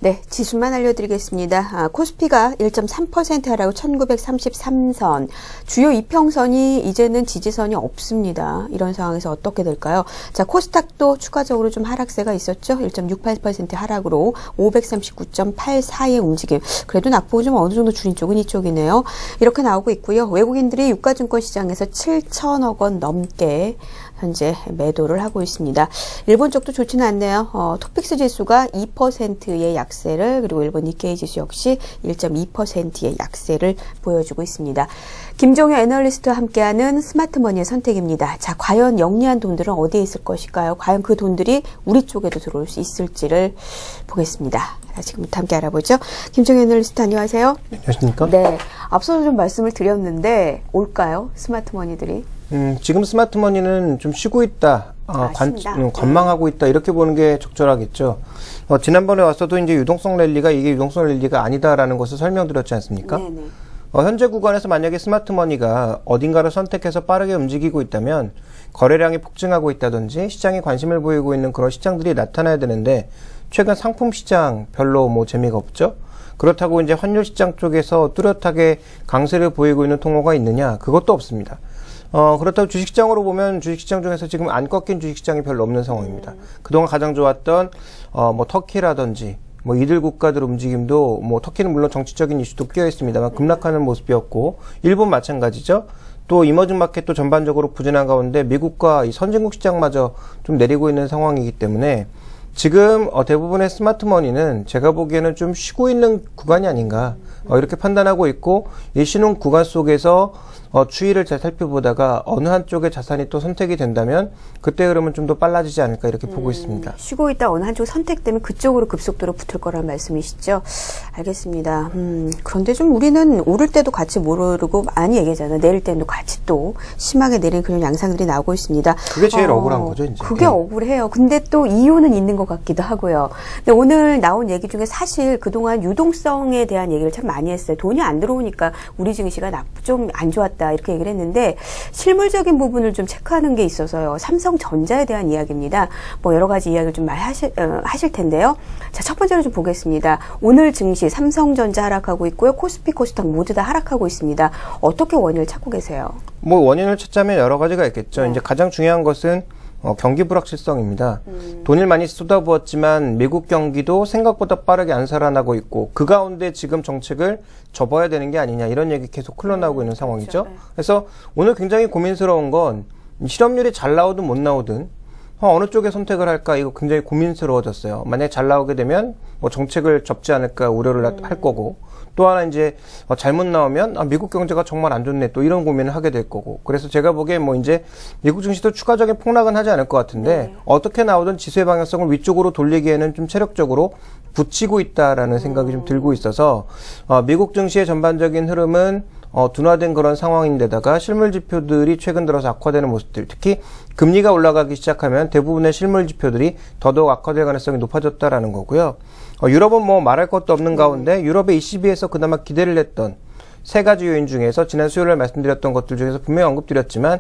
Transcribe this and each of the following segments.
네, 지수만 알려드리겠습니다. 코스피가 1.3% 하락으로 1933선, 주요 이평선이 이제는 지지선이 없습니다. 이런 상황에서 어떻게 될까요? 자, 코스닥도 추가적으로 좀 하락세가 있었죠. 1.68% 하락으로 539.84의 움직임. 그래도 낙폭은 좀 어느 정도 줄인 쪽은 이쪽이네요. 이렇게 나오고 있고요. 외국인들이 유가증권 시장에서 7천억 원 넘게 현재 매도를 하고 있습니다. 일본 쪽도 좋지는 않네요. 토픽스 지수가 2%의 약세를, 그리고 일본 니케이 지수 역시 1.2%의 약세를 보여주고 있습니다. 김종효 애널리스트와 함께하는 스마트머니의 선택입니다. 자, 과연 영리한 돈들은 어디에 있을 것일까요? 과연 그 돈들이 우리 쪽에도 들어올 수 있을지를 보겠습니다. 자, 지금부터 함께 알아보죠. 김종효 애널리스트 안녕하세요. 안녕하십니까? 네, 앞서도 좀 말씀을 드렸는데 올까요? 스마트머니들이? 지금 스마트머니는 좀 쉬고 있다, 관망하고 있다, 이렇게 보는 게 적절하겠죠. 지난번에 왔어도 이제 유동성 랠리가 이게 유동성 랠리가 아니다라는 것을 설명드렸지 않습니까? 네네. 현재 구간에서 만약에 스마트머니가 어딘가를 선택해서 빠르게 움직이고 있다면 거래량이 폭증하고 있다든지 시장에 관심을 보이고 있는 그런 시장들이 나타나야 되는데 최근 상품 시장 별로 재미가 없죠. 그렇다고 이제 환율 시장 쪽에서 뚜렷하게 강세를 보이고 있는 통로가 있느냐? 그것도 없습니다. 그렇다고 주식시장으로 보면 주식시장 중에서 지금 안 꺾인 주식시장이 별로 없는 상황입니다. 그동안 가장 좋았던, 터키라든지, 이들 국가들 움직임도, 터키는 물론 정치적인 이슈도 끼어 있습니다만 급락하는 모습이었고, 일본 마찬가지죠. 또 이머징 마켓도 전반적으로 부진한 가운데 미국과 이 선진국 시장마저 좀 내리고 있는 상황이기 때문에 지금 대부분의 스마트머니는 제가 보기에는 좀 쉬고 있는 구간이 아닌가, 이렇게 판단하고 있고, 이 쉬는 구간 속에서 추이를 잘 살펴보다가 어느 한쪽의 자산이 또 선택이 된다면 그때 흐름은 좀 더 빨라지지 않을까 이렇게 보고 있습니다. 쉬고 있다 어느 한쪽 선택되면 그쪽으로 급속도로 붙을 거란 말씀이시죠? 알겠습니다. 그런데 좀 우리는 오를 때도 같이 모르고 많이 얘기하잖아요. 내릴 때도 같이 또 심하게 내리는 그런 양상들이 나오고 있습니다. 그게 제일 억울한 거죠, 이제. 그게 억울해요. 근데 또 이유는 있는 것 같기도 하고요. 근데 오늘 나온 얘기 중에 사실 그동안 유동성에 대한 얘기를 참 많이 했어요. 돈이 안 들어오니까 우리 증시가 좀 안 좋았다. 이렇게 얘기를 했는데 실물적인 부분을 좀 체크하는 게 있어서요. 삼성전자에 대한 이야기입니다. 여러 가지 이야기를 좀 많이 하실 텐데요. 자, 첫 번째로 좀 보겠습니다. 오늘 증시 삼성전자 하락하고 있고요. 코스피, 코스닥 모두 다 하락하고 있습니다. 어떻게 원인을 찾고 계세요? 원인을 찾자면 여러 가지가 있겠죠. 이제 가장 중요한 것은 경기 불확실성입니다. 돈을 많이 쏟아부었지만 미국 경기도 생각보다 빠르게 안 살아나고 있고 그 가운데 지금 정책을 접어야 되는 게 아니냐 이런 얘기 계속 흘러나오고 있는 상황이죠. 그렇죠. 그래서 오늘 굉장히 고민스러운 건 실업률이 잘 나오든 못 나오든 어느 쪽에 선택을 할까 이거 굉장히 고민스러워졌어요. 만약에 잘 나오게 되면 정책을 접지 않을까 우려를 할 거고 또 하나 이제 잘못 나오면 미국 경제가 정말 안 좋네 또 이런 고민을 하게 될 거고 그래서 제가 보기엔 이제 미국 증시도 추가적인 폭락은 하지 않을 것 같은데 어떻게 나오든 지수의 방향성을 위쪽으로 돌리기에는 좀 체력적으로 붙이고 있다라는 생각이 좀 들고 있어서 미국 증시의 전반적인 흐름은 둔화된 그런 상황인데다가 실물 지표들이 최근 들어서 악화되는 모습들, 특히 금리가 올라가기 시작하면 대부분의 실물 지표들이 더더욱 악화될 가능성이 높아졌다라는 거고요. 유럽은 말할 것도 없는 가운데 유럽의 ECB에서 그나마 기대를 했던 세 가지 요인 중에서 지난 수요일에 말씀드렸던 것들 중에서 분명히 언급드렸지만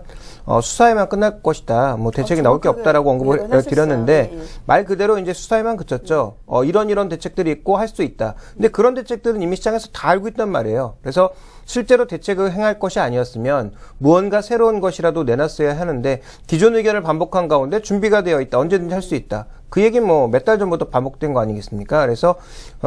수사에만 끝날 것이다. 대책이 나올 게 없다라고 언급을 드렸는데 말 그대로 이제 수사에만 그쳤죠. 이런 대책들이 있고 할 수 있다. 근데 그런 대책들은 이미 시장에서 다 알고 있단 말이에요. 그래서 실제로 대책을 행할 것이 아니었으면 무언가 새로운 것이라도 내놨어야 하는데 기존 의견을 반복한 가운데 준비가 되어 있다. 언제든지 할 수 있다. 그 얘기는 몇 달 전부터 반복된 거 아니겠습니까? 그래서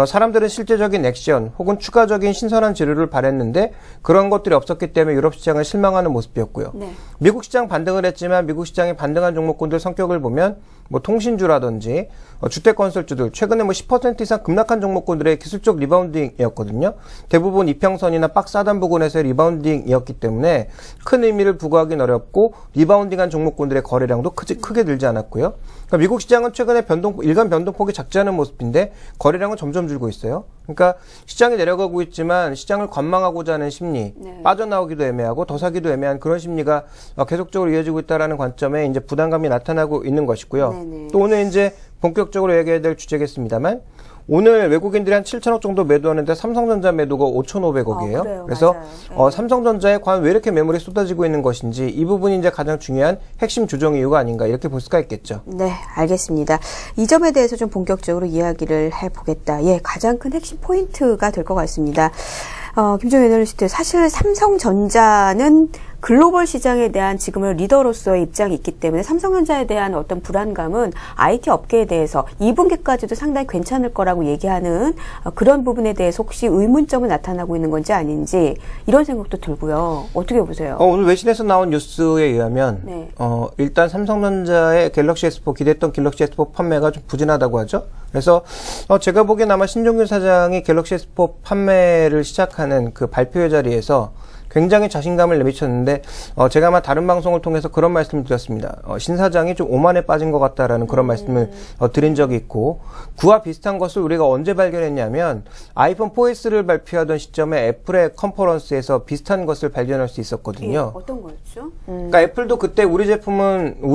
사람들은 실제적인 액션 혹은 추가적인 신선한 재료를 바랬는데 그런 것들이 없었기 때문에 유럽 시장은 실망하는 모습이었고요. 네. 미국 시장 반등을 했지만 미국 시장이 반등한 종목군들 성격을 보면 통신주라든지 주택건설주들 최근에 10% 이상 급락한 종목군들의 기술적 리바운딩이었거든요. 대부분 이평선이나 박스 하단 부근에서의 리바운딩이었기 때문에 큰 의미를 부과하기는 어렵고 리바운딩한 종목군들의 거래량도 크게 늘지 않았고요. 그러니까 미국 시장은 최근에 일간 변동폭이 작지 않은 모습인데 거래량은 점점 줄고 있어요. 그러니까 시장이 내려가고 있지만 시장을 관망하고자 하는 심리, 네. 빠져나오기도 애매하고 더 사기도 애매한 그런 심리가 계속적으로 이어지고 있다는 관점에 이제 부담감이 나타나고 있는 것이고요. 네네. 또 오늘 이제 본격적으로 얘기해야 될 주제겠습니다만 오늘 외국인들이 한 7천억 정도 매도하는데 삼성전자 매도가 5,500억이에요. 그래요. 그래서 맞아요. 삼성전자에 과연 왜 이렇게 매물이 쏟아지고 있는 것인지 이 부분이 이제 가장 중요한 핵심 조정 이유가 아닌가 이렇게 볼 수가 있겠죠. 네, 알겠습니다. 이 점에 대해서 좀 본격적으로 이야기를 해보겠다. 예, 가장 큰 핵심 포인트가 될 것 같습니다. 김종현 애널리스트, 사실 삼성전자는 글로벌 시장에 대한 지금의 리더로서의 입장이 있기 때문에 삼성전자에 대한 어떤 불안감은 IT 업계에 대해서 2분기까지도 상당히 괜찮을 거라고 얘기하는 그런 부분에 대해서 혹시 의문점은 나타나고 있는 건지 아닌지 이런 생각도 들고요. 어떻게 보세요? 오늘 외신에서 나온 뉴스에 의하면 네. 일단 삼성전자의 갤럭시 S4 기대했던 갤럭시 S4 판매가 좀 부진하다고 하죠. 그래서 제가 보기엔 아마 신종균 사장이 갤럭시 S4 판매를 시작하는 그 발표회 자리에서 굉장히 자신감을 내비쳤는데 제가 아마 다른 방송을 통해서 그런 말씀을 드렸습니다. 신 사장이 좀 오만에 빠진 것 같다라는 그런 말씀을 드린 적이 있고 그와 비슷한 것을 우리가 언제 발견했냐면 아이폰 4S를 발표하던 시점에 애플의 컨퍼런스에서 비슷한 것을 발견할 수 있었거든요. 예, 어떤 거였죠? 그러니까 애플도 그때 우리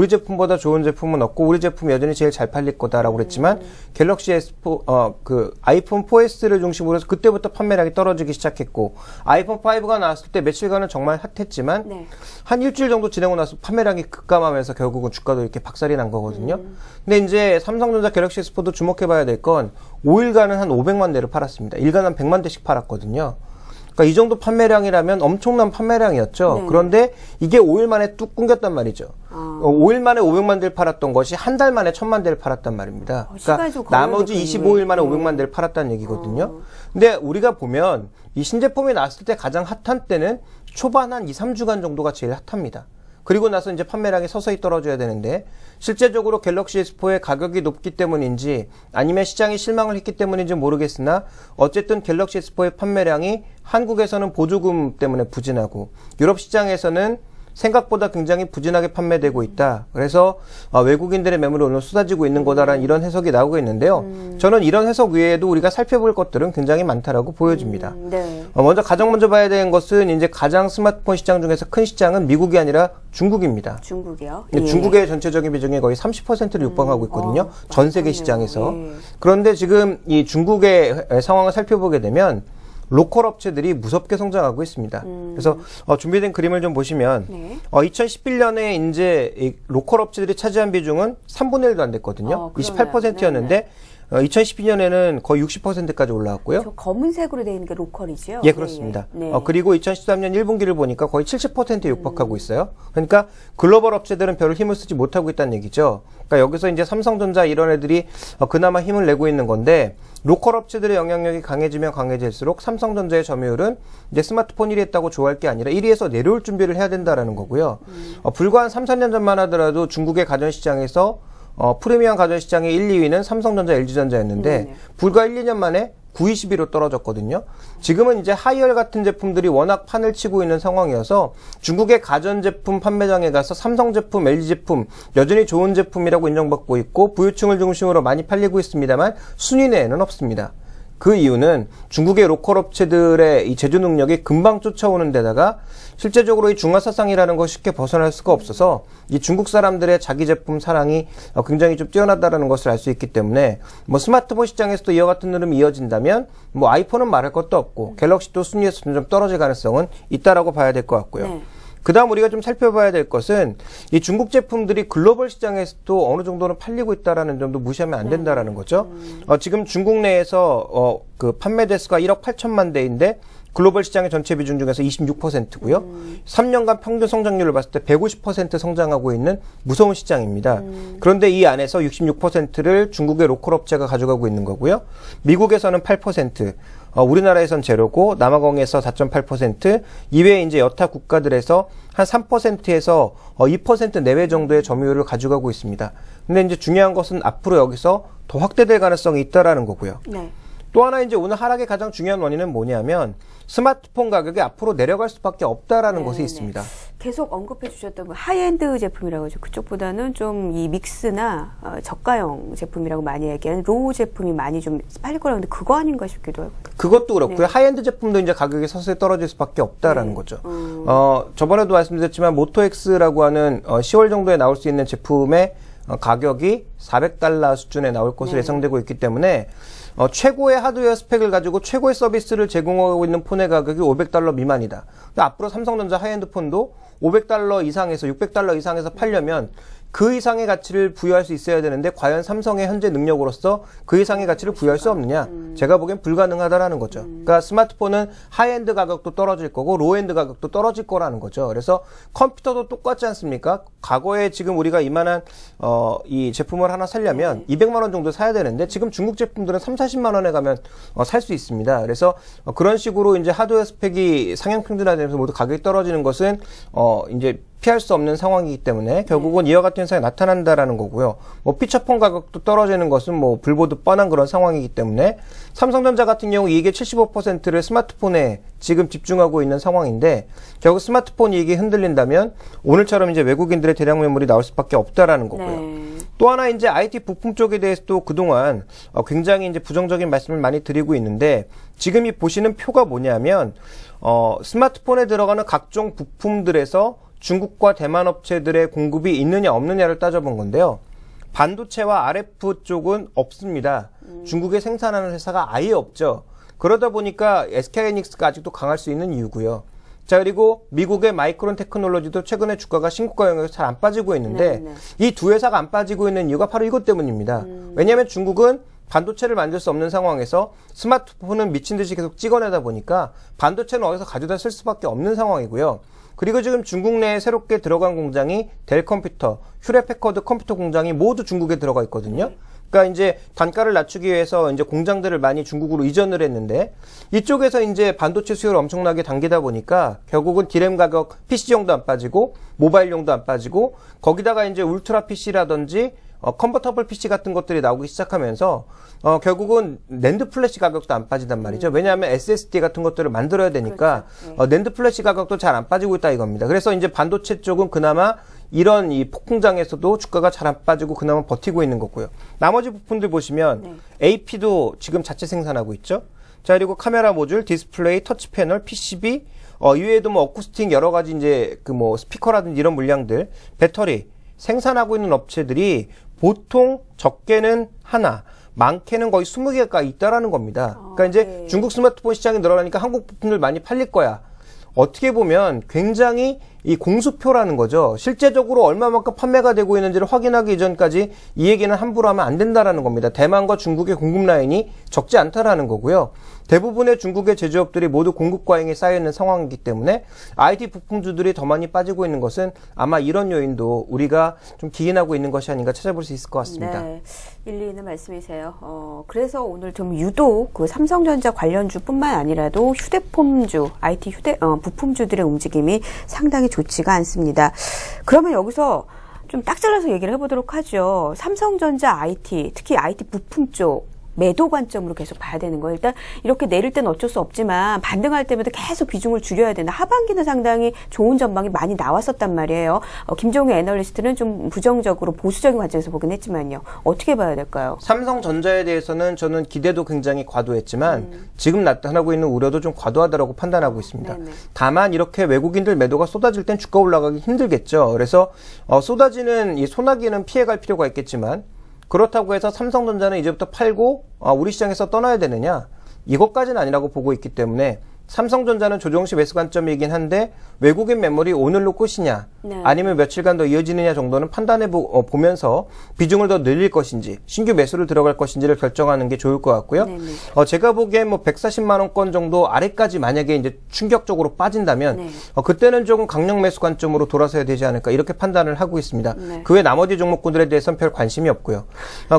제품보다 좋은 제품은 없고 우리 제품이 여전히 제일 잘 팔릴 거다라고 그랬지만 갤럭시 S4 그 아이폰 4S를 중심으로 해서 그때부터 판매량이 떨어지기 시작했고 아이폰 5가 나왔을 때 며칠간은 정말 핫했지만 네. 한 일주일 정도 지나고 나서 판매량이 급감하면서 결국은 주가도 이렇게 박살이 난 거거든요. 근데 이제 삼성전자 갤럭시 S4도 주목해봐야 될 건 5일간은 한 500만 대를 팔았습니다. 일간 한 100만 대씩 팔았거든요. 그러니까 이 정도 판매량이라면 엄청난 판매량이었죠. 네. 그런데 이게 5일 만에 뚝 끊겼단 말이죠. 5일 만에 500만 대를 팔았던 것이 한 달 만에 1000만 대를 팔았단 말입니다. 그러니까 나머지 25일 만에 500만 대를 팔았다는 얘기거든요. 근데 우리가 보면 이 신제품이 나왔을 때 가장 핫한 때는 초반 한 2, 3주간 정도가 제일 핫합니다. 그리고 나서 이제 판매량이 서서히 떨어져야 되는데 실제적으로 갤럭시 S4의 가격이 높기 때문인지 아니면 시장이 실망을 했기 때문인지 모르겠으나 어쨌든 갤럭시 S4의 판매량이 한국에서는 보조금 때문에 부진하고 유럽 시장에서는 생각보다 굉장히 부진하게 판매되고 있다. 그래서 외국인들의 매물이 오늘 쏟아지고 있는 거다라는 이런 해석이 나오고 있는데요. 저는 이런 해석 외에도 우리가 살펴볼 것들은 굉장히 많다라고 보여집니다. 네. 가장 먼저 봐야 되는 것은 이제 가장 스마트폰 시장 중에서 큰 시장은 미국이 아니라 중국입니다. 중국이요? 예. 중국의 전체적인 비중이 거의 30%를 육박하고 있거든요. 전 세계 시장에서. 예. 그런데 지금 이 중국의 상황을 살펴보게 되면 로컬 업체들이 무섭게 성장하고 있습니다. 그래서 준비된 그림을 좀 보시면 네. 2011년에 이제 이 로컬 업체들이 차지한 비중은 3분의 1도 안 됐거든요. 28%였는데 2012년에는 거의 60%까지 올라왔고요. 저 검은색으로 되어 있는 게 로컬이죠? 예, 그렇습니다. 네. 그리고 2013년 1분기를 보니까 거의 70%에 육박하고 있어요. 그러니까 글로벌 업체들은 별 힘을 쓰지 못하고 있다는 얘기죠. 그러니까 여기서 이제 삼성전자 이런 애들이 그나마 힘을 내고 있는 건데 로컬 업체들의 영향력이 강해지면 강해질수록 삼성전자의 점유율은 이제 스마트폰 1위 했다고 좋아할 게 아니라 1위에서 내려올 준비를 해야 된다라는 거고요. 불과 한 3, 4년 전만 하더라도 중국의 가전시장에서 프리미엄 가전시장의 1, 2위는 삼성전자, LG전자였는데 불과 1, 2년 만에 9위, 10위로 떨어졌거든요. 지금은 이제 하이얼 같은 제품들이 워낙 판을 치고 있는 상황이어서 중국의 가전제품 판매장에 가서 삼성 제품, LG 제품 여전히 좋은 제품이라고 인정받고 있고 부유층을 중심으로 많이 팔리고 있습니다만 순위 내에는 없습니다. 그 이유는 중국의 로컬 업체들의 이 제조 능력이 금방 쫓아오는 데다가 실제적으로 이 중화사상이라는 것이 쉽게 벗어날 수가 없어서 이 중국 사람들의 자기 제품 사랑이 굉장히 좀 뛰어나다라는 것을 알 수 있기 때문에 스마트폰 시장에서도 이와 같은 흐름이 이어진다면 아이폰은 말할 것도 없고 갤럭시도 순위에서 점점 떨어질 가능성은 있다라고 봐야 될 것 같고요. 네. 그 다음 우리가 좀 살펴봐야 될 것은 이 중국 제품들이 글로벌 시장에서도 어느 정도는 팔리고 있다라는 점도 무시하면 안 된다라는 거죠. 지금 중국 내에서 그 판매 대수가 1억 8천만 대인데 글로벌 시장의 전체 비중 중에서 26%고요. 3년간 평균 성장률을 봤을 때 150% 성장하고 있는 무서운 시장입니다. 그런데 이 안에서 66%를 중국의 로컬 업체가 가져가고 있는 거고요. 미국에서는 8%, 우리나라에선 제로고 남아공에서 4.8%, 이외에 이제 여타 국가들에서 한 3%에서 2% 내외 정도의 점유율을 가져가고 있습니다. 근데 이제 중요한 것은 앞으로 여기서 더 확대될 가능성이 있다라는 거고요. 네. 또 하나 이제 오늘 하락의 가장 중요한 원인은 뭐냐면 스마트폰 가격이 앞으로 내려갈 수밖에 없다라는 것이 있습니다. 계속 언급해 주셨던 그 하이엔드 제품이라고 하죠. 그쪽보다는 좀 이 믹스나 저가형 제품이라고 많이 얘기하는 로우 제품이 많이 좀 팔릴 거라고 하는데 그거 아닌가 싶기도 하고. 그것도 그렇고요. 네. 하이엔드 제품도 이제 가격이 서서히 떨어질 수밖에 없다라는 거죠. 저번에도 말씀드렸지만 모토엑스라고 하는 10월 정도에 나올 수 있는 제품의 가격이 $400 수준에 나올 것으로 네. 예상되고 있기 때문에 최고의 하드웨어 스펙을 가지고 최고의 서비스를 제공하고 있는 폰의 가격이 $500 미만이다. 근데 앞으로 삼성전자 하이엔드 폰도 $500 이상에서 $600 이상에서 팔려면 그 이상의 가치를 부여할 수 있어야 되는데 과연 삼성의 현재 능력으로서 그 이상의 가치를 부여할 수 없느냐? 제가 보기엔 불가능하다라는 거죠. 그러니까 스마트폰은 하이엔드 가격도 떨어질 거고 로엔드 가격도 떨어질 거라는 거죠. 그래서 컴퓨터도 똑같지 않습니까? 과거에 지금 우리가 이만한 이 제품을 하나 사려면 200만 원 정도 사야 되는데 지금 중국 제품들은 30-40만 원에 가면 살 수 있습니다. 그래서 그런 식으로 이제 하드웨어 스펙이 상향 평준화되면서 모두 가격이 떨어지는 것은 이제 피할 수 없는 상황이기 때문에 결국은 이와 같은 현상이 나타난다라는 거고요. 뭐 피처폰 가격도 떨어지는 것은 뭐 불보듯 뻔한 그런 상황이기 때문에 삼성전자 같은 경우 이익의 75%를 스마트폰에 지금 집중하고 있는 상황인데 결국 스마트폰 이익이 흔들린다면 오늘처럼 이제 외국인들의 대량 매물이 나올 수밖에 없다라는 거고요. 네. 또 하나 이제 IT 부품 쪽에 대해서도 그동안 굉장히 이제 부정적인 말씀을 많이 드리고 있는데 지금 이 보시는 표가 뭐냐면 스마트폰에 들어가는 각종 부품들에서 중국과 대만 업체들의 공급이 있느냐 없느냐를 따져본 건데요. 반도체와 RF 쪽은 없습니다. 중국에 생산하는 회사가 아예 없죠. 그러다 보니까 SK하이닉스가 아직도 강할 수 있는 이유고요. 자, 그리고 미국의 마이크론 테크놀로지도 최근에 주가가 신고가 영역에서 잘 안 빠지고 있는데 이 두 회사가 안 빠지고 있는 이유가 바로 이것 때문입니다. 왜냐하면 중국은 반도체를 만들 수 없는 상황에서 스마트폰은 미친 듯이 계속 찍어내다 보니까 반도체는 어디서 가져다 쓸 수밖에 없는 상황이고요. 그리고 지금 중국 내에 새롭게 들어간 공장이 델 컴퓨터, 휴렛 패커드 컴퓨터 공장이 모두 중국에 들어가 있거든요. 그러니까 이제 단가를 낮추기 위해서 이제 공장들을 많이 중국으로 이전을 했는데 이쪽에서 이제 반도체 수요를 엄청나게 당기다 보니까 결국은 디램 가격 PC용도 안 빠지고 모바일용도 안 빠지고 거기다가 이제 울트라 PC라든지 컨버터블 PC 같은 것들이 나오기 시작하면서 결국은 낸드 플래시 가격도 안 빠진단 말이죠. 왜냐하면 SSD 같은 것들을 만들어야 되니까 그렇죠. 낸드 플래시 가격도 잘 안 빠지고 있다 이겁니다. 그래서 이제 반도체 쪽은 그나마 이런 이 폭풍장에서도 주가가 잘 안 빠지고 그나마 버티고 있는 거고요. 나머지 부품들 보시면 AP도 지금 자체 생산하고 있죠. 자, 그리고 카메라 모듈, 디스플레이, 터치 패널, PCB, 이외에도 뭐 어쿠스틱 여러 가지 이제 그 뭐 스피커라든지 이런 물량들, 배터리 생산하고 있는 업체들이 보통 적게는 하나, 많게는 거의 20개가 있다라는 겁니다. 그러니까 이제 중국 스마트폰 시장이 늘어나니까 한국 부품들 많이 팔릴 거야. 어떻게 보면 굉장히 이 공수표라는 거죠. 실제적으로 얼마만큼 판매가 되고 있는지를 확인하기 이전까지 이 얘기는 함부로 하면 안 된다라는 겁니다. 대만과 중국의 공급 라인이 적지 않다라는 거고요. 대부분의 중국의 제조업들이 모두 공급 과잉에 쌓여 있는 상황이기 때문에 IT 부품주들이 더 많이 빠지고 있는 것은 아마 이런 요인도 우리가 좀 기인하고 있는 것이 아닌가 찾아볼 수 있을 것 같습니다. 네, 일리 있는 말씀이세요. 그래서 오늘 좀 유독 그 삼성전자 관련주뿐만 아니라도 휴대폰주, IT 부품주들의 움직임이 상당히 좋지가 않습니다. 그러면 여기서 좀 딱 잘라서 얘기를 해보도록 하죠. 삼성전자 IT, 특히 IT 부품 쪽 매도 관점으로 계속 봐야 되는 거예요. 일단 이렇게 내릴 때는 어쩔 수 없지만 반등할 때마다 계속 비중을 줄여야 된다. 하반기는 상당히 좋은 전망이 많이 나왔었단 말이에요. 김종우 애널리스트는 좀 부정적으로 보수적인 관점에서 보긴 했지만요. 어떻게 봐야 될까요? 삼성전자에 대해서는 저는 기대도 굉장히 과도했지만 지금 나타나고 있는 우려도 좀 과도하다고 판단하고 있습니다. 네네. 다만 이렇게 외국인들 매도가 쏟아질 땐 주가 올라가기 힘들겠죠. 그래서 쏟아지는 이 소나기는 피해갈 필요가 있겠지만 그렇다고 해서 삼성전자는 이제부터 팔고 우리 시장에서 떠나야 되느냐? 이것까지는 아니라고 보고 있기 때문에 삼성전자는 조정시 매수 관점이긴 한데 외국인 매물이 오늘로 끝이냐 아니면 며칠간 더 이어지느냐 정도는 판단해 보면서 비중을 더 늘릴 것인지 신규 매수를 들어갈 것인지를 결정하는 게 좋을 것 같고요. 제가 보기엔 뭐 140만 원권 정도 아래까지 만약에 이제 충격적으로 빠진다면 그때는 조금 강력 매수 관점으로 돌아서야 되지 않을까 이렇게 판단을 하고 있습니다. 그 외 나머지 종목군들에 대해서는 별 관심이 없고요.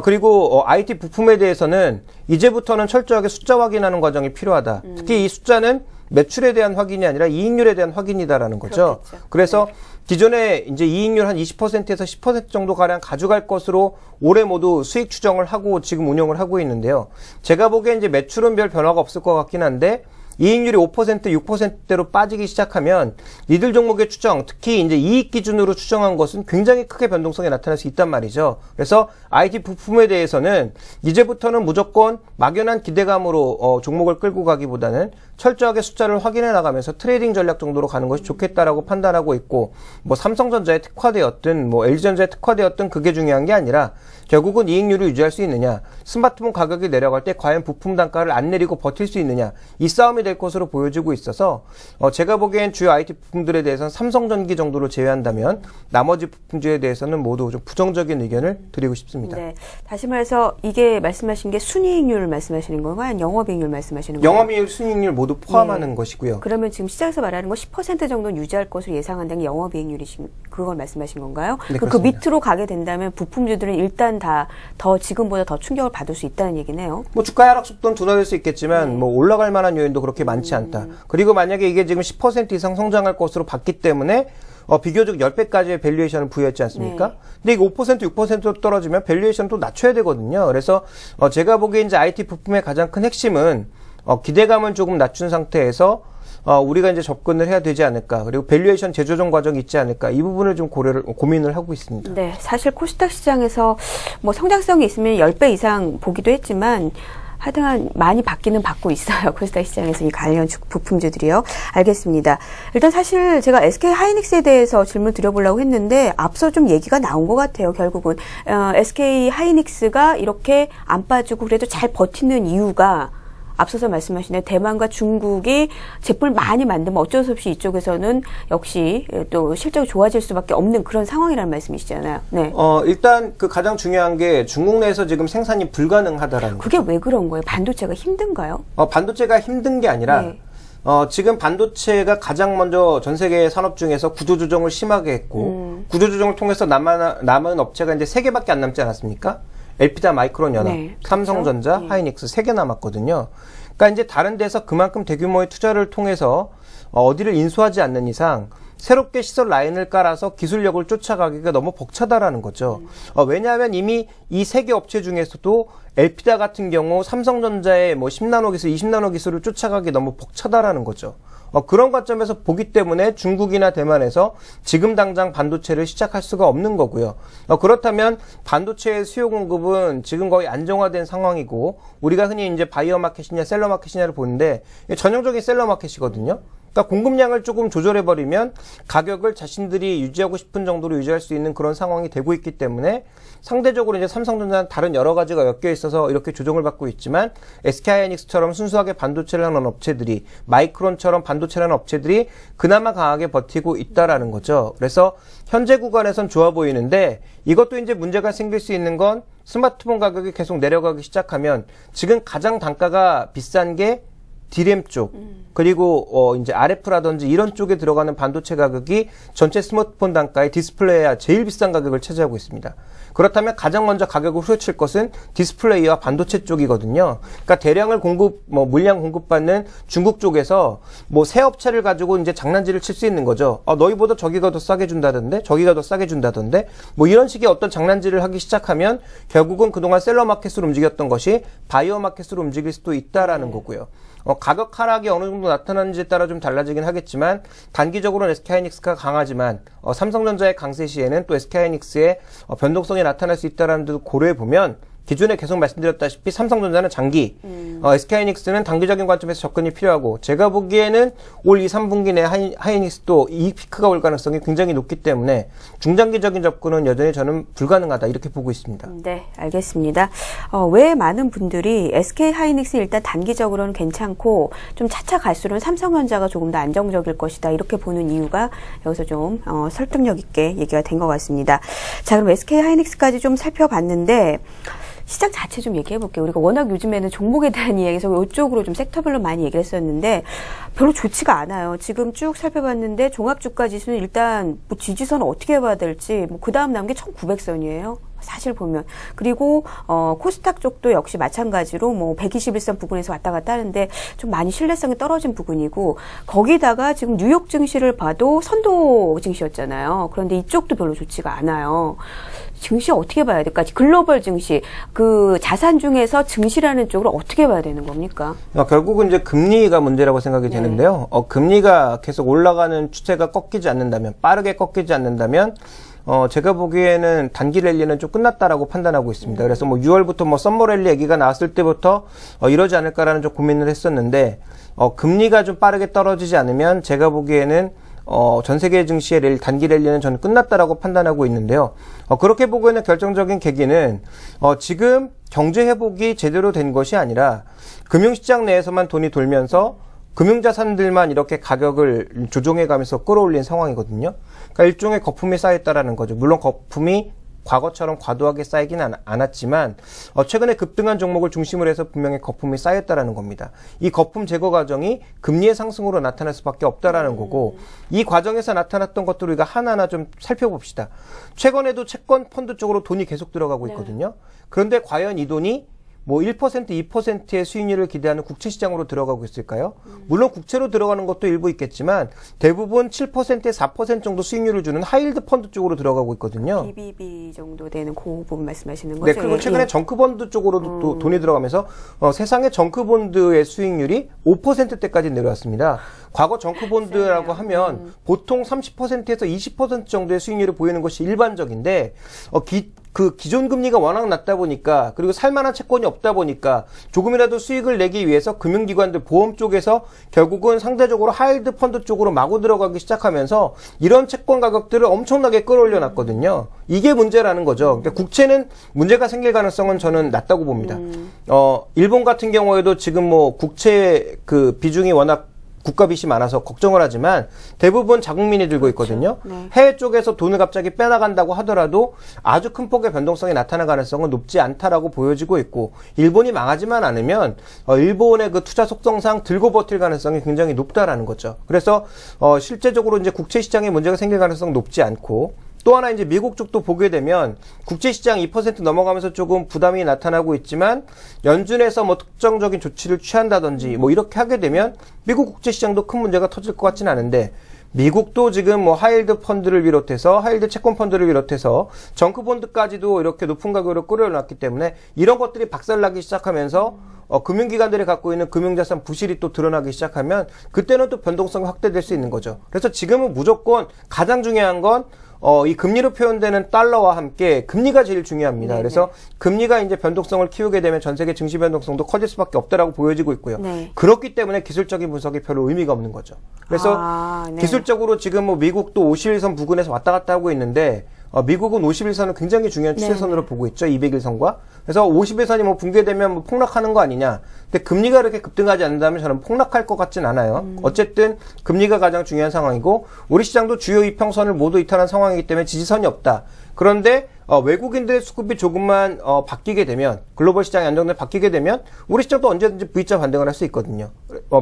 그리고 IT 부품에 대해서는 이제부터는 철저하게 숫자 확인하는 과정이 필요하다. 특히 이 숫자는 매출에 대한 확인이 아니라 이익률에 대한 확인이다라는 거죠. 그렇겠죠. 그래서 기존에 이제 이익률 한 20%에서 10% 정도 가량 가져갈 것으로 올해 모두 수익 추정을 하고 지금 운영을 하고 있는데요. 제가 보기엔 이제 매출은 별 변화가 없을 것 같긴 한데 이익률이 5%, 6%대로 빠지기 시작하면 이들 종목의 추정, 특히 이제 이익 기준으로 추정한 것은 굉장히 크게 변동성이 나타날 수 있단 말이죠. 그래서 IT 부품에 대해서는 이제부터는 무조건 막연한 기대감으로 종목을 끌고 가기보다는 철저하게 숫자를 확인해 나가면서 트레이딩 전략 정도로 가는 것이 좋겠다라고 판단하고 있고, 뭐 삼성전자에 특화되었든 뭐 LG전자에 특화되었든 그게 중요한 게 아니라 결국은 이익률을 유지할 수 있느냐, 스마트폰 가격이 내려갈 때 과연 부품 단가를 안 내리고 버틸 수 있느냐, 이 싸움이 될 것으로 보여지고 있어서 제가 보기엔 주요 IT 부품들에 대해서는 삼성전기 정도로 제외한다면 나머지 부품주에 대해서는 모두 좀 부정적인 의견을 드리고 싶습니다. 네, 다시 말해서 이게 말씀하신 게 순이익률 말씀하시는 건가요? 아니면 영업이익률 말씀하시는 건가요? 영업이익, 순이익률 모두 포함하는 네. 것이고요. 그러면 지금 시장에서 말하는 거 10% 정도는 유지할 것으로 예상한다는 게 영업이익률이신 그걸 말씀하신 건가요? 네, 그 밑으로 가게 된다면 부품주들은 일단 다 더 지금보다 더 충격을 받을 수 있다는 얘기네요. 뭐 주가 하락 속도는 둔화될 수 있겠지만 뭐 올라갈 만한 요인도 그렇게 많지 않다. 그리고 만약에 이게 지금 10% 이상 성장할 것으로 봤기 때문에 비교적 10배까지의 밸류에이션을 부여했지 않습니까? 네. 근데 이거 5%, 6% 떨어지면 밸류에이션 또 낮춰야 되거든요. 그래서 제가 보기에 이제 IT 부품의 가장 큰 핵심은 기대감을 조금 낮춘 상태에서 우리가 이제 접근을 해야 되지 않을까. 그리고 밸류에이션 재조정 과정이 있지 않을까. 이 부분을 좀 고민을 하고 있습니다. 네, 사실 코스닥 시장에서 뭐 성장성이 있으면 10배 이상 보기도 했지만 하여튼 많이 받기는 받고 있어요. 코스닥 시장에서 이 관련 부품주들이요. 알겠습니다. 일단 사실 제가 SK 하이닉스에 대해서 질문 드려보려고 했는데 앞서 좀 얘기가 나온 것 같아요. 결국은 SK 하이닉스가 이렇게 안 빠지고 그래도 잘 버티는 이유가 앞서서 말씀하신 대만과 중국이 제품을 많이 만들면 어쩔 수 없이 이쪽에서는 역시 또 실적이 좋아질 수밖에 없는 그런 상황이라는 말씀이시잖아요. 네. 일단 그 가장 중요한 게 중국 내에서 지금 생산이 불가능하다라는 그게 거죠. 왜 그런 거예요? 반도체가 힘든가요? 반도체가 힘든 게 아니라 네. 지금 반도체가 가장 먼저 전 세계 산업 중에서 구조조정을 심하게 했고 구조조정을 통해서 남은 업체가 이제 3개밖에 안 남지 않았습니까? 엘피다, 마이크론, 연합, 네, 삼성전자, 그렇죠? 하이닉스 3개 남았거든요. 그러니까 이제 다른 데서 그만큼 대규모의 투자를 통해서 어디를 인수하지 않는 이상 새롭게 시설 라인을 깔아서 기술력을 쫓아가기가 너무 벅차다라는 거죠. 왜냐하면 이미 이 3개 업체 중에서도 엘피다 같은 경우 삼성전자의 뭐 10나노 기술, 20나노 기술을 쫓아가기 너무 벅차다라는 거죠. 그런 관점에서 보기 때문에 중국이나 대만에서 지금 당장 반도체를 시작할 수가 없는 거고요. 그렇다면 반도체의 수요 공급은 지금 거의 안정화된 상황이고 우리가 흔히 이제 바이오 마켓이냐 셀러 마켓이냐를 보는데 전형적인 셀러 마켓이거든요. 그러니까 공급량을 조금 조절해버리면 가격을 자신들이 유지하고 싶은 정도로 유지할 수 있는 그런 상황이 되고 있기 때문에 상대적으로 이제 삼성전자는 다른 여러 가지가 엮여 있어서 이렇게 조정을 받고 있지만 SK하이닉스처럼 순수하게 반도체를 하는 업체들이 마이크론처럼 반도체를 하는 업체들이 그나마 강하게 버티고 있다라는 거죠. 그래서 현재 구간에선 좋아 보이는데 이것도 이제 문제가 생길 수 있는 건 스마트폰 가격이 계속 내려가기 시작하면 지금 가장 단가가 비싼 게 D램 쪽, 그리고 이제 RF라든지 이런 쪽에 들어가는 반도체 가격이 전체 스마트폰 단가의 디스플레이와 제일 비싼 가격을 차지하고 있습니다. 그렇다면 가장 먼저 가격을 후려칠 것은 디스플레이와 반도체 쪽이거든요. 그러니까 대량을 물량 공급받는 중국 쪽에서 뭐 새 업체를 가지고 이제 장난질을 칠 수 있는 거죠. 너희보다 저기가 더 싸게 준다던데, 저기가 더 싸게 준다던데, 뭐 이런 식의 어떤 장난질을 하기 시작하면 결국은 그동안 셀러 마켓으로 움직였던 것이 바이오 마켓으로 움직일 수도 있다라는 거고요. 가격 하락이 어느 정도 나타나는지에 따라 좀 달라지긴 하겠지만 단기적으로는 SK하이닉스가 강하지만 삼성전자의 강세 시에는 또 SK하이닉스의 변동성이 나타날 수 있다는 데 고려해 보면 기존에 계속 말씀드렸다시피 삼성전자는 장기, SK하이닉스는 단기적인 관점에서 접근이 필요하고 제가 보기에는 올 2, 3분기 내 하이닉스도 이익 피크가 올 가능성이 굉장히 높기 때문에 중장기적인 접근은 여전히 저는 불가능하다 이렇게 보고 있습니다. 네, 알겠습니다. 왜 많은 분들이 SK하이닉스 일단 단기적으로는 괜찮고 좀 차차 갈수록 삼성전자가 조금 더 안정적일 것이다 이렇게 보는 이유가 여기서 좀 설득력 있게 얘기가 된 것 같습니다. 자, 그럼 SK하이닉스까지 좀 살펴봤는데 시장 자체 좀 얘기해 볼게요. 우리가 워낙 요즘에는 종목에 대한 이야기에서 이쪽으로 좀 섹터별로 많이 얘기를 했었는데 별로 좋지가 않아요. 지금 쭉 살펴봤는데 종합주가 지수는 일단 뭐 지지선을 어떻게 봐야 될지 그 다음 남은 게 1900선이에요. 사실 보면. 그리고 코스닥 쪽도 역시 마찬가지로 뭐 121선 부근에서 왔다 갔다 하는데 좀 많이 신뢰성이 떨어진 부분이고, 거기다가 지금 뉴욕 증시를 봐도 선도 증시였잖아요. 그런데 이쪽도 별로 좋지가 않아요. 증시 어떻게 봐야 될까? 글로벌 증시, 그 자산 중에서 증시라는 쪽으로 어떻게 봐야 되는 겁니까? 결국은 이제 금리가 문제라고 생각이 네. 되는데요. 금리가 계속 올라가는 추세가 꺾이지 않는다면, 빠르게 꺾이지 않는다면, 제가 보기에는 단기 랠리는 좀 끝났다라고 판단하고 있습니다. 그래서 뭐 6월부터 뭐 썸머 랠리 얘기가 나왔을 때부터 이러지 않을까라는 좀 고민을 했었는데, 금리가 좀 빠르게 떨어지지 않으면 제가 보기에는 전 세계 증시의 단기 랠리는 저는 끝났다라고 판단하고 있는데요. 그렇게 보고 있는 결정적인 계기는 지금 경제 회복이 제대로 된 것이 아니라 금융시장 내에서만 돈이 돌면서 금융자산들만 이렇게 가격을 조정해가면서 끌어올린 상황이거든요. 그러니까 일종의 거품이 쌓였다라는 거죠. 물론 거품이 과거처럼 과도하게 쌓이지는 않았지만 최근에 급등한 종목을 중심으로 해서 분명히 거품이 쌓였다라는 겁니다. 이 거품 제거 과정이 금리의 상승으로 나타날 수밖에 없다라는 거고, 이 과정에서 나타났던 것들을 우리가 하나하나 좀 살펴봅시다. 최근에도 채권 펀드 쪽으로 돈이 계속 들어가고 있거든요. 그런데 과연 이 돈이 뭐 1%, 2%의 수익률을 기대하는 국채시장으로 들어가고 있을까요? 물론 국채로 들어가는 것도 일부 있겠지만 대부분 7%에 4% 정도 수익률을 주는 하이힐드 펀드 쪽으로 들어가고 있거든요. BBB 정도 되는 그 부분 말씀하시는 거죠? 네, 그리고 최근에 정크펀드 쪽으로도 또 돈이 들어가면서 세상의 정크본드의 수익률이 5%대까지 내려왔습니다. 과거 정크본드라고 하면 보통 30%에서 20% 정도의 수익률을 보이는 것이 일반적인데 기존 금리가 워낙 낮다 보니까, 그리고 살만한 채권이 없다 보니까 조금이라도 수익을 내기 위해서 금융기관들, 보험 쪽에서 결국은 상대적으로 하이힐드 펀드 쪽으로 마구 들어가기 시작하면서 이런 채권 가격들을 엄청나게 끌어올려 놨거든요. 이게 문제라는 거죠. 그러니까 국채는 문제가 생길 가능성은 저는 낮다고 봅니다. 일본 같은 경우에도 지금 뭐 국채 그 비중이 워낙 국가 빚이 많아서 걱정을 하지만 대부분 자국민이 들고 있거든요. 그렇죠. 네. 해외 쪽에서 돈을 갑자기 빼나간다고 하더라도 아주 큰 폭의 변동성이 나타날 가능성은 높지 않다라고 보여지고 있고, 일본이 망하지만 않으면 일본의 그 투자 속성상 들고 버틸 가능성이 굉장히 높다라는 거죠. 그래서 실제적으로 이제 국채 시장에 문제가 생길 가능성은 높지 않고, 또 하나 이제 미국 쪽도 보게 되면 국채시장 2% 넘어가면서 조금 부담이 나타나고 있지만 연준에서 뭐 특정적인 조치를 취한다든지 뭐 이렇게 하게 되면 미국 국채시장도 큰 문제가 터질 것 같지는 않은데, 미국도 지금 뭐 하이힐드 펀드를 비롯해서 하이힐드 채권 펀드를 비롯해서 정크본드까지도 이렇게 높은 가격으로 끌어올렸기 때문에 이런 것들이 박살나기 시작하면서 금융기관들이 갖고 있는 금융자산 부실이 또 드러나기 시작하면 그때는 또 변동성이 확대될 수 있는 거죠. 그래서 지금은 무조건 가장 중요한 건 이 금리로 표현되는 달러와 함께 금리가 제일 중요합니다. 네네. 그래서 금리가 이제 변동성을 키우게 되면 전 세계 증시 변동성도 커질 수밖에 없다라고 보여지고 있고요. 네. 그렇기 때문에 기술적인 분석이 별로 의미가 없는 거죠. 그래서 네. 기술적으로 지금 뭐 미국도 51선 부근에서 왔다 갔다 하고 있는데 미국은 51선을 굉장히 중요한 추세선으로 보고 있죠. 200일선과. 그래서 51선이 뭐 붕괴되면 뭐 폭락하는 거 아니냐. 근데 금리가 이렇게 급등하지 않는다면 저는 폭락할 것 같진 않아요. 어쨌든 금리가 가장 중요한 상황이고, 우리 시장도 주요 이평선을 모두 이탈한 상황이기 때문에 지지선이 없다. 그런데 외국인들의 수급이 조금만 바뀌게 되면, 글로벌 시장이 안정돼 바뀌게 되면 우리 시장도 언제든지 V자 반등을 할 수 있거든요.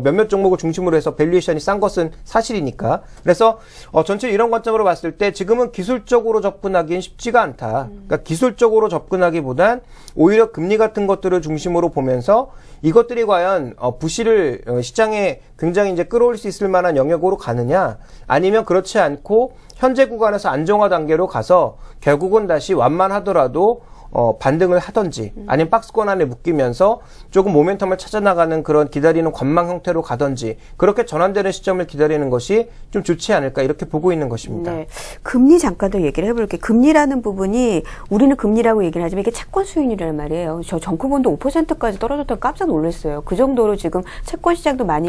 몇몇 종목을 중심으로 해서 밸류에이션이 싼 것은 사실이니까. 그래서 전체 이런 관점으로 봤을 때 지금은 기술적으로 접근하기는 쉽지가 않다. 그러니까 기술적으로 접근하기보단 오히려 금리 같은 것들을 중심으로 보면서 이것들이 과연 부실을 시장에 굉장히 이제 끌어올 수 있을 만한 영역으로 가느냐, 아니면 그렇지 않고 현재 구간에서 안정화 단계로 가서 결국은 다시 완만하더라도 반등을 하든지 아니면 박스권 안에 묶이면서 조금 모멘텀을 찾아나가는 그런 기다리는 관망 형태로 가든지, 그렇게 전환되는 시점을 기다리는 것이 좀 좋지 않을까, 이렇게 보고 있는 것입니다. 네. 금리 잠깐 더 얘기를 해볼게요. 금리라는 부분이 우리는 금리라고 얘기를 하지만 이게 채권 수익률이란 말이에요. 저 정크본드 5%까지 떨어졌다고 깜짝 놀랐어요. 그 정도로 지금 채권 시장도 많이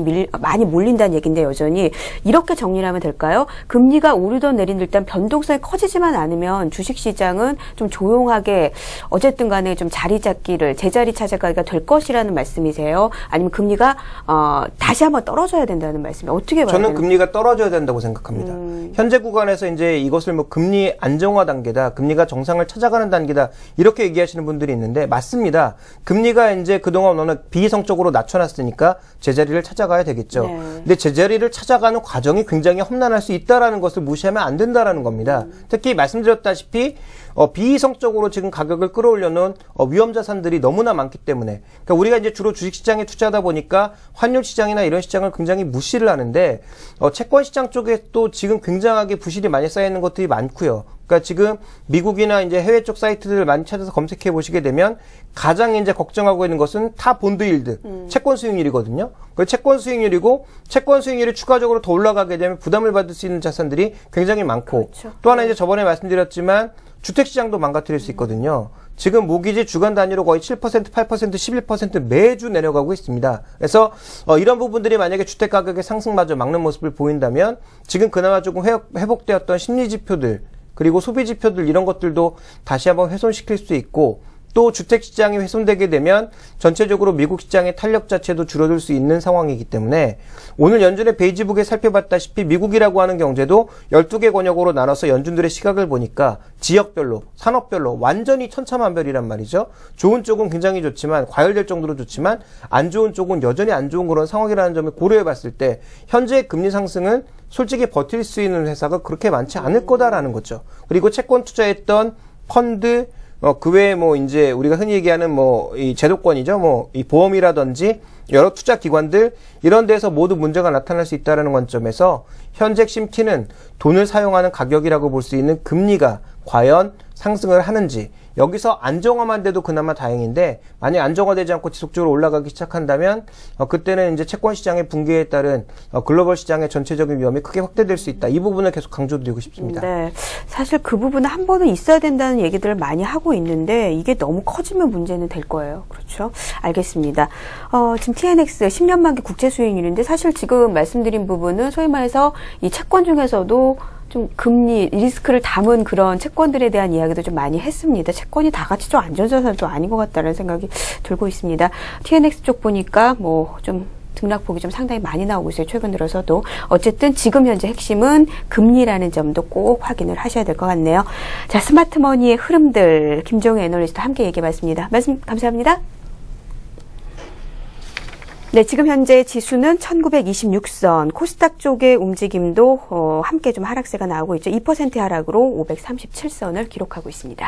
몰린다는 얘기인데, 여전히 이렇게 정리를 하면 될까요? 금리가 오르던 내리던 일단 변동성이 커지지만 않으면 주식시장은 좀 조용하게 어쨌든 간에 좀 자리 잡기를, 제자리 찾아가기가 될 것이라는 말씀이세요? 아니면 금리가 다시 한번 떨어져야 된다는 말씀이에요? 어떻게 봐야 저는 되는? 금리가 떨어져야 된다고 생각합니다. 현재 구간에서 이제 이것을 뭐 금리 안정화 단계다, 금리가 정상을 찾아가는 단계다, 이렇게 얘기하시는 분들이 있는데, 맞습니다. 금리가 이제 그동안 어느 비이성적으로 낮춰놨으니까 제자리를 찾아가야 되겠죠. 네. 근데 제자리를 찾아가는 과정이 굉장히 험난할 수 있다라는 것을 무시하면 안 된다라는 겁니다. 특히 말씀드렸다시피 비이성적으로 지금 가격을 끌어올려놓은 위험 자산들이 너무나 많기 때문에, 그러니까 우리가 이제 주로 주식시장에 투자하다 보니까 환율 시장이나 이런 시장을 굉장히 무시를 하는데, 채권 시장 쪽에 또 지금 굉장하게 부실이 많이 쌓여 있는 것들이 많고요. 그러니까 지금 미국이나 이제 해외 쪽 사이트들을 많이 찾아서 검색해 보시게 되면 가장 이제 걱정하고 있는 것은 타 본드 일드, 채권 수익률이거든요. 그 채권 수익률이고, 채권 수익률이 추가적으로 더 올라가게 되면 부담을 받을 수 있는 자산들이 굉장히 많고, 그렇죠. 또 하나 이제 저번에 말씀드렸지만 주택시장도 망가뜨릴 수 있거든요. 지금 모기지 주간 단위로 거의 7%, 8%, 11% 매주 내려가고 있습니다. 그래서 이런 부분들이 만약에 주택 가격의 상승마저 막는 모습을 보인다면 지금 그나마 조금 회복되었던 심리 지표들, 그리고 소비 지표들 이런 것들도 다시 한번 훼손시킬 수 있고, 또 주택시장이 훼손되게 되면 전체적으로 미국 시장의 탄력 자체도 줄어들 수 있는 상황이기 때문에 오늘 연준의 베이지북에 살펴봤다시피 미국이라고 하는 경제도 12개 권역으로 나눠서 연준들의 시각을 보니까 지역별로, 산업별로 완전히 천차만별이란 말이죠. 좋은 쪽은 굉장히 좋지만, 과열될 정도로 좋지만 안 좋은 쪽은 여전히 안 좋은 그런 상황이라는 점을 고려해 봤을 때 현재의 금리 상승은 솔직히 버틸 수 있는 회사가 그렇게 많지 않을 거다라는 거죠. 그리고 채권 투자했던 펀드, 그 외에 이제 우리가 흔히 얘기하는 이 제도권이죠. 이 보험이라든지 여러 투자 기관들, 이런 데서 모두 문제가 나타날 수 있다는 관점에서 현재 심티는 돈을 사용하는 가격이라고 볼 수 있는 금리가 과연 상승을 하는지, 여기서 안정화만 돼도 그나마 다행인데 만약 안정화되지 않고 지속적으로 올라가기 시작한다면 그때는 이제 채권 시장의 붕괴에 따른 글로벌 시장의 전체적인 위험이 크게 확대될 수 있다. 이 부분을 계속 강조드리고 싶습니다. 네, 사실 그 부분은 한 번은 있어야 된다는 얘기들을 많이 하고 있는데 이게 너무 커지면 문제는 될 거예요. 그렇죠? 알겠습니다. 지금 TNX 10년 만기 국채 수익률인데 사실 지금 말씀드린 부분은 소위 말해서 이 채권 중에서도 좀 금리 리스크를 담은 그런 채권들에 대한 이야기도 좀 많이 했습니다. 채권이 다 같이 좀 안전자산도 아닌 것 같다는 생각이 들고 있습니다. TNX 쪽 보니까 좀 등락폭이 좀 상당히 많이 나오고 있어요. 최근 들어서도. 어쨌든 지금 현재 핵심은 금리라는 점도 꼭 확인을 하셔야 될 것 같네요. 자, 스마트머니의 흐름들 김종혜 애널리스트와 함께 얘기해봤습니다. 말씀 감사합니다. 네, 지금 현재 지수는 1926선, 코스닥 쪽의 움직임도 함께 좀 하락세가 나오고 있죠. 2% 하락으로 537선을 기록하고 있습니다.